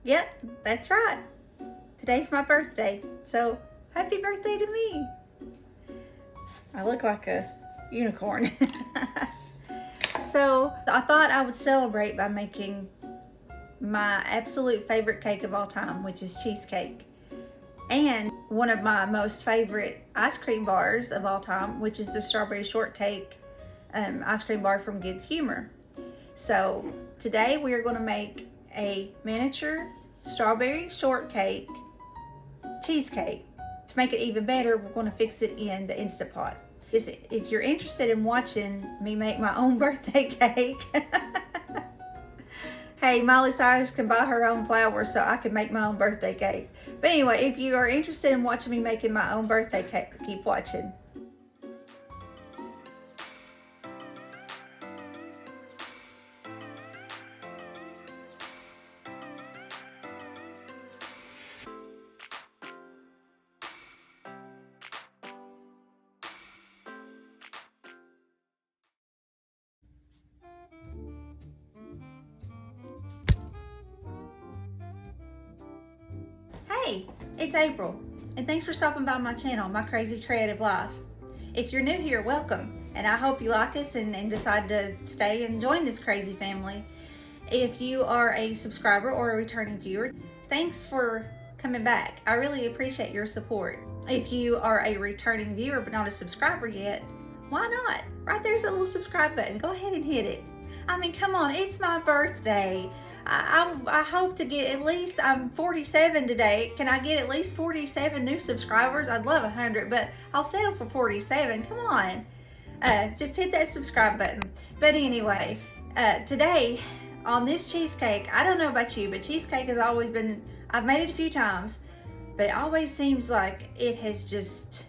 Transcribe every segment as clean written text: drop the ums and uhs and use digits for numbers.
Yep, that's right. Today's my birthday, so happy birthday to me. I look like a unicorn. So I thought I would celebrate by making my absolute favorite cake of all time, which is cheesecake. And one of my most favorite ice cream bars of all time, which is the Strawberry Shortcake ice cream bar from Good Humor. So today we are going to make a miniature strawberry shortcake cheesecake. To make it even better, we're going to fix it in the Instant Pot. If you're interested in watching me make my own birthday cake, hey, Miley Cyrus can buy her own flowers so I can make my own birthday cake. But anyway, if you are interested in watching me making my own birthday cake, keep watching. Hey, it's April, and thanks for stopping by my channel, My Crazy Creative Life. If you're new here, welcome, and I hope you like us and decide to stay and join this crazy family. If you are a subscriber or a returning viewer, thanks for coming back. I really appreciate your support. If you are a returning viewer but not a subscriber yet, why not? Right there's a little subscribe button. Go ahead and hit it. I mean, come on, it's my birthday. I hope to get at least, I'm 47 today. Can I get at least 47 new subscribers? I'd love 100, but I'll settle for 47. Come on. Just hit that subscribe button. But anyway, today on this cheesecake, I don't know about you, but cheesecake has always been, I've made it a few times, but it always seems like it has just,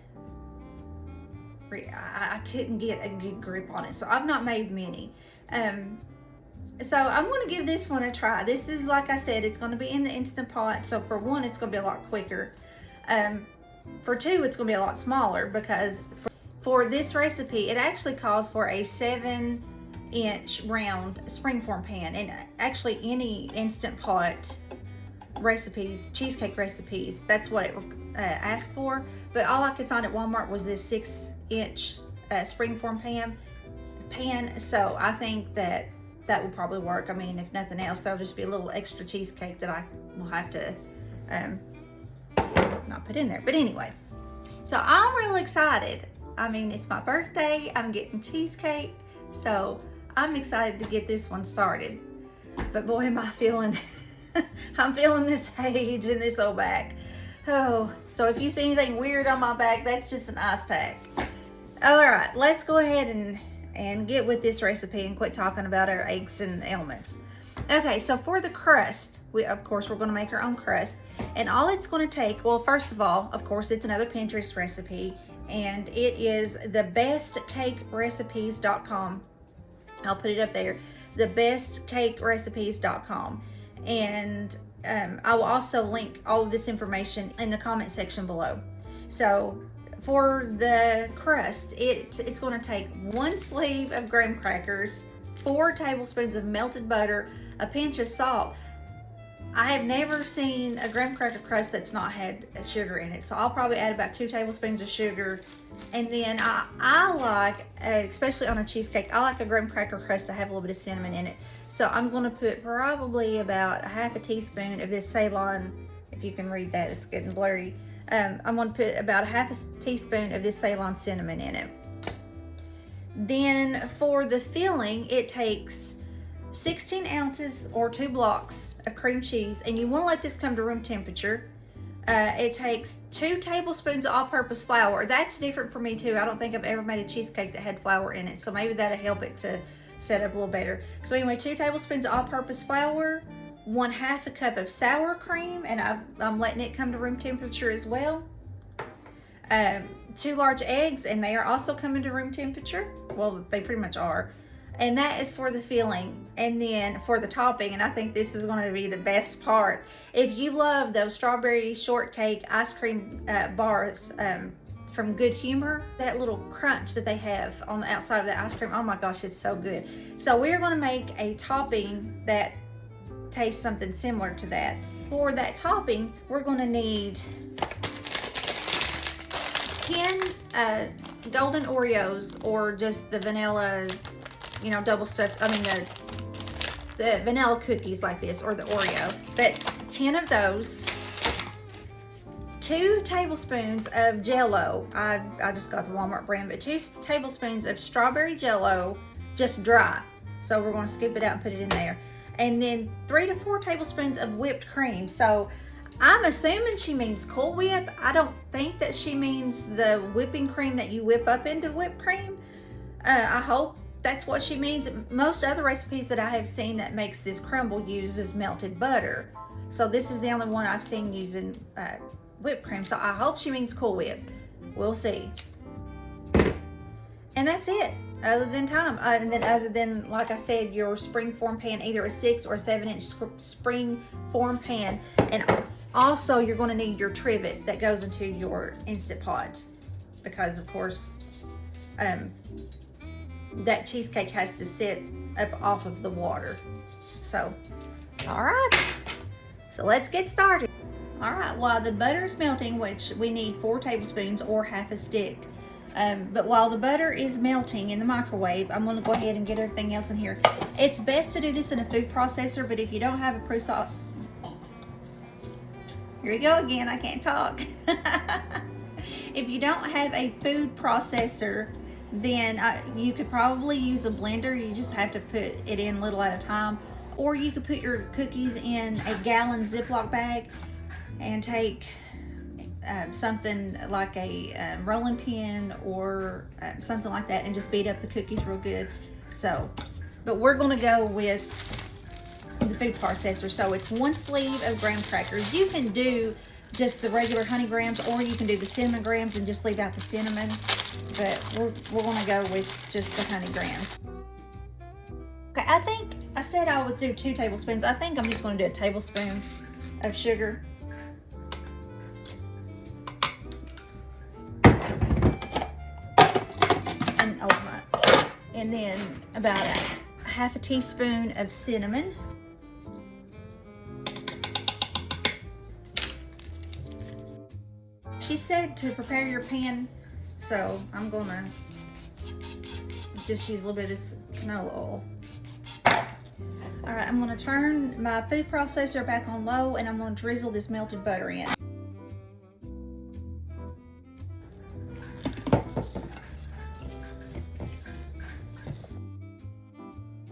I couldn't get a good grip on it. So I've not made many. So I'm going to give this one a try. This is, like I said, it's going to be in the Instant Pot. So for one, it's going to be a lot quicker. For two, it's going to be a lot smaller because for this recipe, it actually calls for a 7-inch round springform pan. And actually any Instant Pot recipes, cheesecake recipes, that's what it asked for. But all I could find at Walmart was this 6-inch springform pan. So I think that will probably work. I mean, if nothing else, there'll just be a little extra cheesecake that I will have to not put in there. But anyway, so I'm really excited. I mean, it's my birthday. I'm getting cheesecake. So I'm excited to get this one started. But boy, am I feeling, I'm feeling this age and this old back. Oh, so if you see anything weird on my back, that's just an ice pack. All right, let's go ahead and get with this recipe and quit talking about our eggs and elements. Okay, so for the crust, of course we're going to make our own crust, and all it's going to take, well, first of all, of course, it's another Pinterest recipe, and it is thebestcakerecipes.com. I'll put it up there, thebestcakerecipes.com, and I will also link all of this information in the comment section below. So for the crust, it's going to take 1 sleeve of graham crackers, 4 tablespoons of melted butter, a pinch of salt. I have never seen a graham cracker crust that's not had sugar in it, so I'll probably add about 2 tablespoons of sugar. And then I like, especially on a cheesecake, I like a graham cracker crust to have a little bit of cinnamon in it. So I'm going to put probably about 1/2 teaspoon of this Ceylon, if you can read that, it's getting blurry. I'm going to put about 1/2 teaspoon of this Ceylon Cinnamon in it. Then for the filling, it takes 16 ounces or 2 blocks of cream cheese, and you want to let this come to room temperature. It takes 2 tablespoons of all-purpose flour. That's different for me too. I don't think I've ever made a cheesecake that had flour in it, so maybe that'll help it to set up a little better. So anyway, 2 tablespoons of all-purpose flour, 1/2 cup of sour cream, and I'm letting it come to room temperature as well. 2 large eggs, and they are also coming to room temperature. Well, they pretty much are. And that is for the filling. And then for the topping, and I think this is going to be the best part. If you love those strawberry shortcake ice cream bars from Good Humor, that little crunch that they have on the outside of the ice cream, oh my gosh, it's so good. So we're going to make a topping that tastes something similar to that. For that topping, we're gonna need 10 golden Oreos, or just the vanilla, you know, double stuffed, I mean the vanilla cookies like this, or the Oreo. But 10 of those, 2 tablespoons of Jell-O. I just got the Walmart brand, but 2 tablespoons of strawberry Jell-O, just dry. So we're gonna scoop it out and put it in there. And then 3 to 4 tablespoons of whipped cream. So I'm assuming she means Cool Whip. I don't think that she means the whipping cream that you whip up into whipped cream. I hope that's what she means. Most other recipes that I have seen that makes this crumble uses melted butter. So this is the only one I've seen using whipped cream. So I hope she means Cool Whip. We'll see. And that's it. Other than time, and then other than, like I said, your spring form pan, either a 6 or 7-inch spring form pan. And also you're going to need your trivet that goes into your Instant Pot, because of course that cheesecake has to sit up off of the water. So, all right, so let's get started. All right, while the butter is melting, which we need 4 tablespoons or half a stick. But while the butter is melting in the microwave, I'm going to go ahead and get everything else in here. It's best to do this in a food processor, but if you don't have a here we go again, I can't talk. If you don't have a food processor, then you could probably use a blender. You just have to put it in little at a time. Or you could put your cookies in a gallon Ziploc bag and take something like a rolling pin or something like that, and just beat up the cookies real good. So, but we're gonna go with the food processor. So it's 1 sleeve of graham crackers. You can do just the regular honey grahams, or you can do the cinnamon grahams and just leave out the cinnamon. But we're gonna go with just the honey grahams. Okay, I think I said I would do 2 tablespoons. I think I'm just gonna do a tablespoon of sugar. And then about a half a teaspoon of cinnamon. She said to prepare your pan, so I'm gonna just use a little bit of this canola oil. All right, I'm gonna turn my food processor back on low, and I'm gonna drizzle this melted butter in.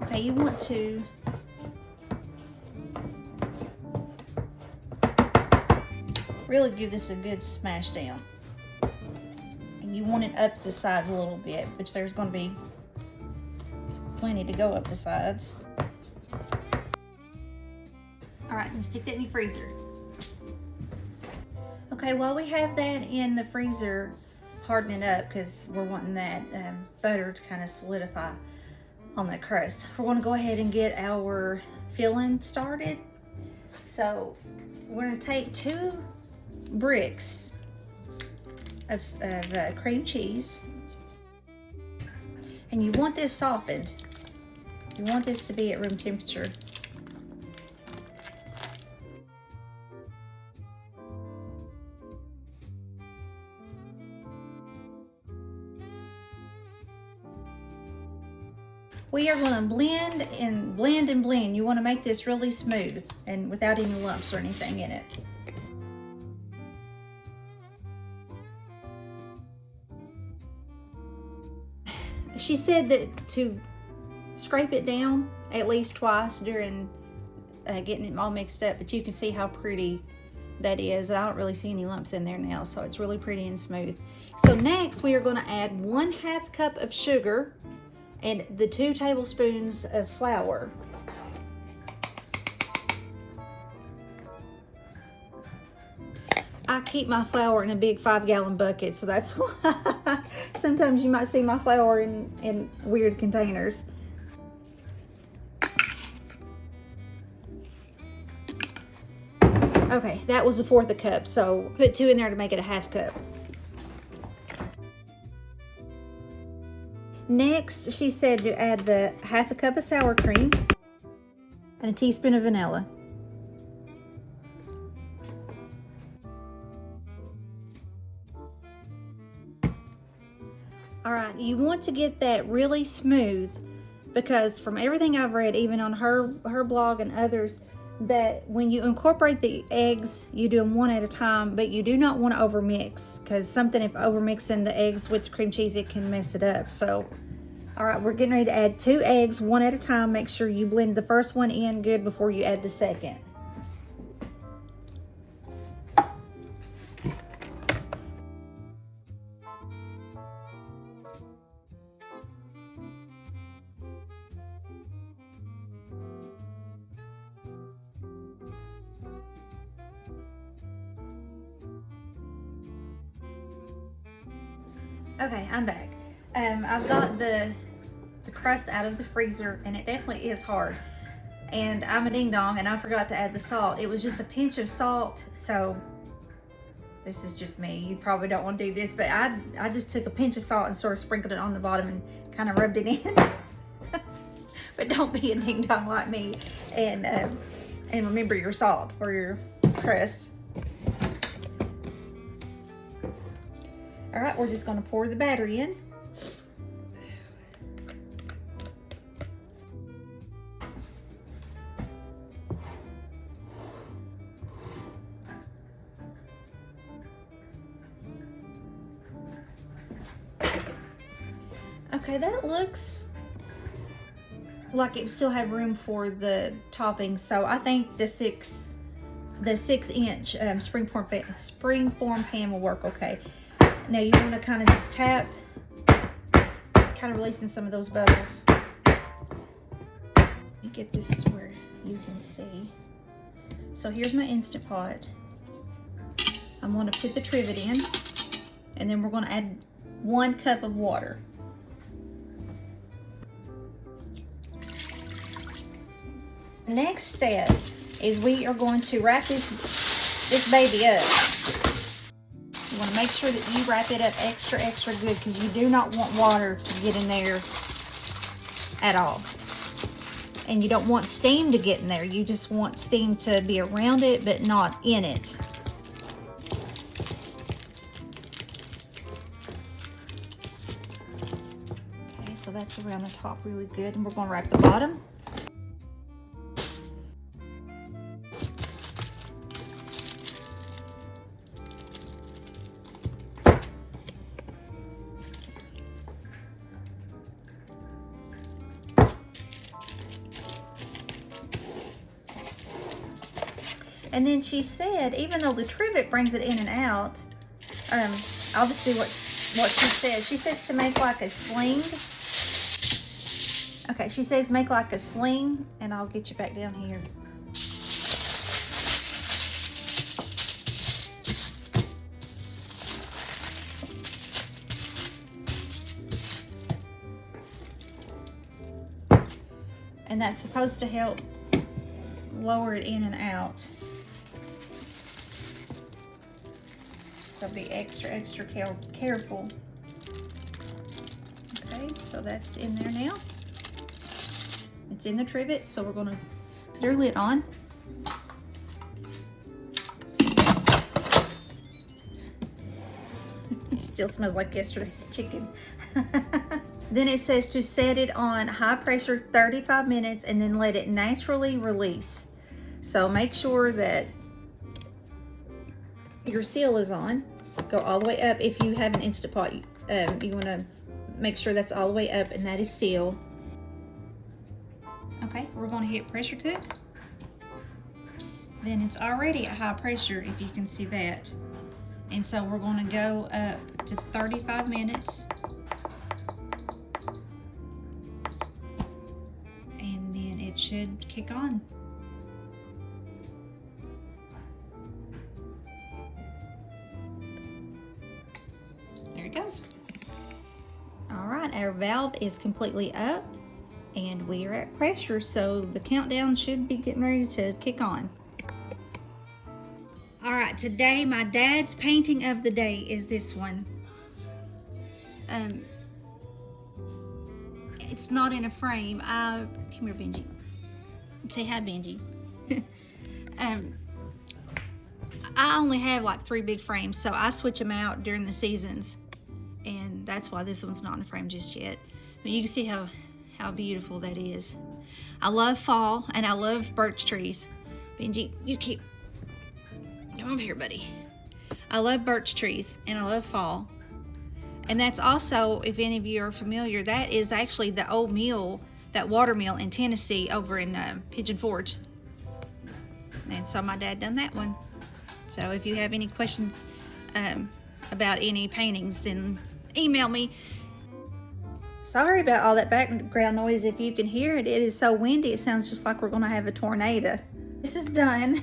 Okay, you want to really give this a good smash down. And you want it up the sides a little bit, which there's going to be plenty to go up the sides. All right, and stick that in your freezer. Okay, while we have that in the freezer hardening up, because we're wanting that butter to kind of solidify on the crust, we're going to go ahead and get our filling started. So we're going to take 2 bricks of cream cheese, and you want this softened. You want this to be at room temperature. We are going to blend and blend and blend. You want to make this really smooth and without any lumps or anything in it. She said that to scrape it down at least twice during getting it all mixed up, but you can see how pretty that is. I don't really see any lumps in there now, so it's really pretty and smooth. So next we are going to add 1/2 cup of sugar and the 2 tablespoons of flour. I keep my flour in a big 5-gallon bucket, so that's why sometimes you might see my flour in weird containers. Okay, that was 1/4 cup, so put 2 in there to make it a 1/2 cup. Next, she said to add the 1/2 cup of sour cream and a teaspoon of vanilla. you want to get that really smooth, because from everything I've read, even on her blog and others, that when you incorporate the eggs, you do them one at a time, but you do not want to overmix, because something, if overmixing the eggs with the cream cheese, it can mess it up. So, all right, we're getting ready to add 2 eggs one at a time. Make sure you blend the first one in good before you add the second. Okay, I'm back. I've got the crust out of the freezer, and it definitely is hard. And I'm a ding dong, and I forgot to add the salt. It was just a pinch of salt, so this is just me. You probably don't want to do this, but I just took a pinch of salt and sort of sprinkled it on the bottom and kind of rubbed it in. But don't be a ding dong like me, and remember your salt for your crust. All right, we're just gonna pour the batter in. Okay, that looks like it still have room for the topping, so I think the 6-inch springform pan will work okay. Now you want to kind of just tap, kind of releasing some of those bubbles. Let me get this where you can see. So here's my Instant Pot. I'm going to put the trivet in, and then we're going to add 1 cup of water. The next step is we are going to wrap this baby up. You want to make sure that you wrap it up extra good, because you do not want water to get in there at all. And you don't want steam to get in there. You just want steam to be around it, but not in it. Okay, so that's around the top really good. And we're going to wrap the bottom. And then she said, even though the trivet brings it in and out, I'll just do what she says. She says to make like a sling. Okay, she says make like a sling, and I'll get you back down here. And that's supposed to help lower it in and out. So be extra careful. Okay, so that's in there now. It's in the trivet, so we're gonna put our lid on. It still smells like yesterday's chicken. Then it says to set it on high pressure 35 minutes and then let it naturally release. So make sure that your seal is on. Go all the way up. If you have an Instant Pot, you want to make sure that's all the way up, and that is seal. Okay, we're going to hit pressure cook. Then it's already at high pressure, if you can see that. And so we're going to go up to 35 minutes. And then it should kick on. There it goes. All right, our valve is completely up and we are at pressure, so the countdown should be getting ready to kick on. All right, today my dad's painting of the day is this one. It's not in a frame. Come here, Benji. Say hi, Benji. I only have like 3 big frames, so I switch them out during the seasons. And that's why this one's not in frame just yet. But you can see how beautiful that is. I love fall and I love birch trees. Benji, you keep, come over here, buddy. I love birch trees and I love fall. And that's also, if any of you are familiar, that is actually the old mill, that water mill in Tennessee over in Pigeon Forge. And so my dad done that one. So if you have any questions about any paintings, then email me. Sorry about all that background noise. If you can hear it, it is so windy. It sounds just like we're gonna have a tornado. This is done.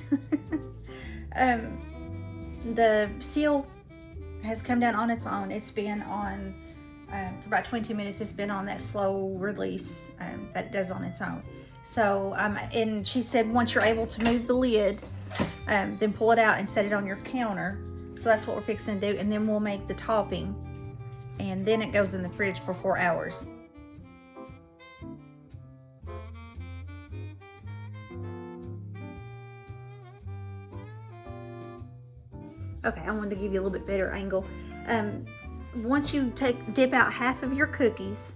The seal has come down on its own. It's been on for about 22 minutes. It's been on that slow release that it does on its own. So and she said once you're able to move the lid, then pull it out and set it on your counter. So that's what we're fixing to do, and then we'll make the topping, and then it goes in the fridge for 4 hours. Okay, I wanted to give you a little bit better angle. Once you dip out half of your cookies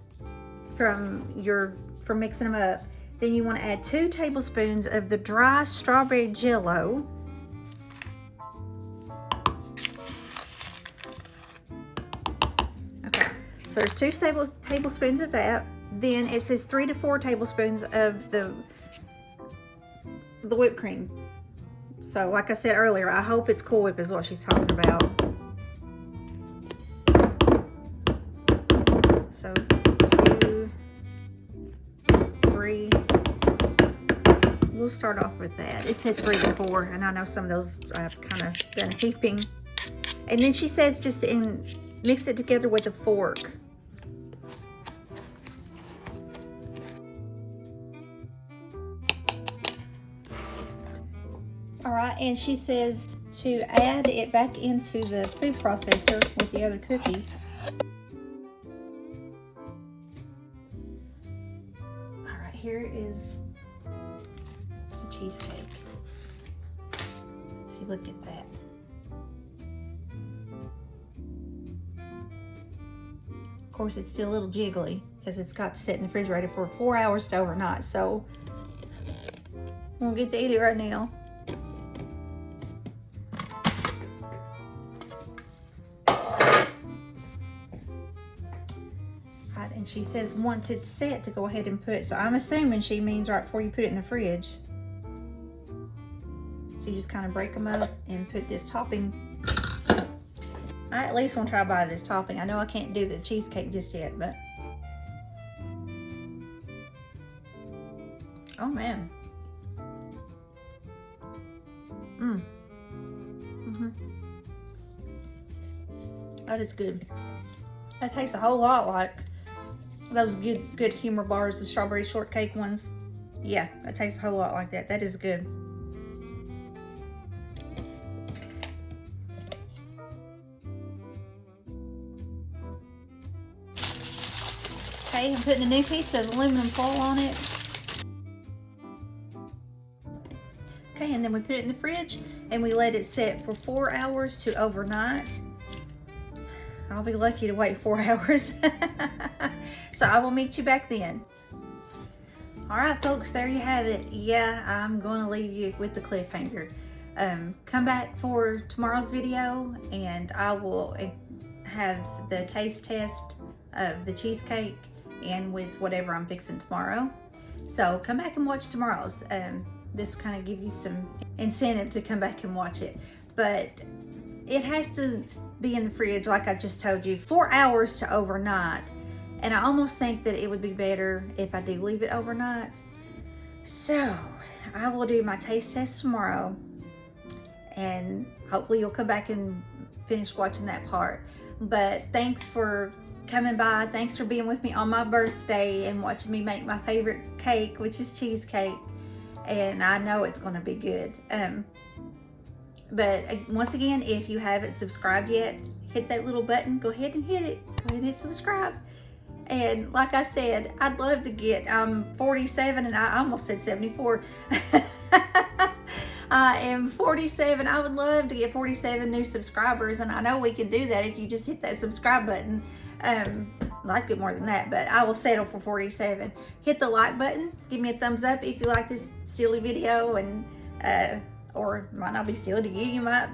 from mixing them up, then you want to add 2 tablespoons of the dry strawberry jello. Okay, so there's 2 tablespoons of that. Then it says 3 to 4 tablespoons of the whipped cream. So like I said earlier, I hope it's Cool Whip is what she's talking about. So 2, 3, we'll start off with that. It said 3 to 4, and I know some of those I've kind of done heaping. And then she says just mix it together with a fork. All right, and she says to add it back into the food processor with the other cookies. All right, here is the cheesecake. Let's see, look at that. Of course, it's still a little jiggly because it's got to sit in the refrigerator for 4 hours to overnight, so we won't get to eat it right now. And she says once it's set to go ahead and put, so I'm assuming she means right before you put it in the fridge. So you just kind of break them up and put this topping. I at least want to try to buy this topping. I know I can't do the cheesecake just yet, but oh man. That is good. That tastes a whole lot like those good humor bars, the strawberry shortcake ones. Yeah, that tastes a whole lot like that. That is good. Okay, I'm putting a new piece of aluminum foil on it. Okay, and then we put it in the fridge and we let it set for 4 hours to overnight. I'll be lucky to wait 4 hours. So I will meet you back then. All right, folks, there you have it. Yeah, I'm going to leave you with the cliffhanger. Come back for tomorrow's video and I will have the taste test of the cheesecake and with whatever I'm fixing tomorrow. So come back and watch tomorrow's. This will kind of give you some incentive to come back and watch it. But it has to be in the fridge, like I just told you, 4 hours to overnight. And I almost think that it would be better if I do leave it overnight. So I will do my taste test tomorrow. And hopefully you'll come back and finish watching that part. But thanks for coming by. Thanks for being with me on my birthday and watching me make my favorite cake, which is cheesecake. And I know it's going to be good. But once again, if you haven't subscribed yet, hit that little button. Go ahead and hit it. Go ahead and hit subscribe. And like I said, I'd love to get, I'm 47 and I almost said 74. I am 47. I would love to get 47 new subscribers. And I know we can do that if you just hit that subscribe button. I'd like to get more than that, but I will settle for 47. Hit the like button. Give me a thumbs up if you like this silly video, and or it might not be silly to you. You might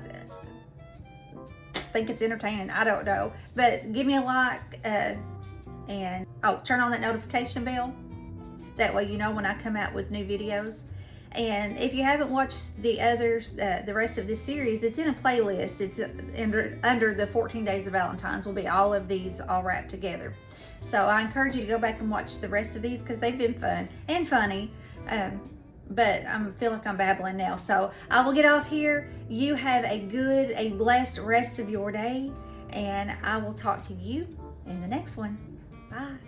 think it's entertaining. I don't know, but give me a like, and turn on that notification bell. That way you know when I come out with new videos. And if you haven't watched the others, the rest of this series, it's in a playlist. It's under the 14 Days of Valentines will be all of these all wrapped together. So I encourage you to go back and watch the rest of these because they've been fun and funny. But I feel like I'm babbling now. So I will get off here. You have a blessed rest of your day. And I will talk to you in the next one. Bye.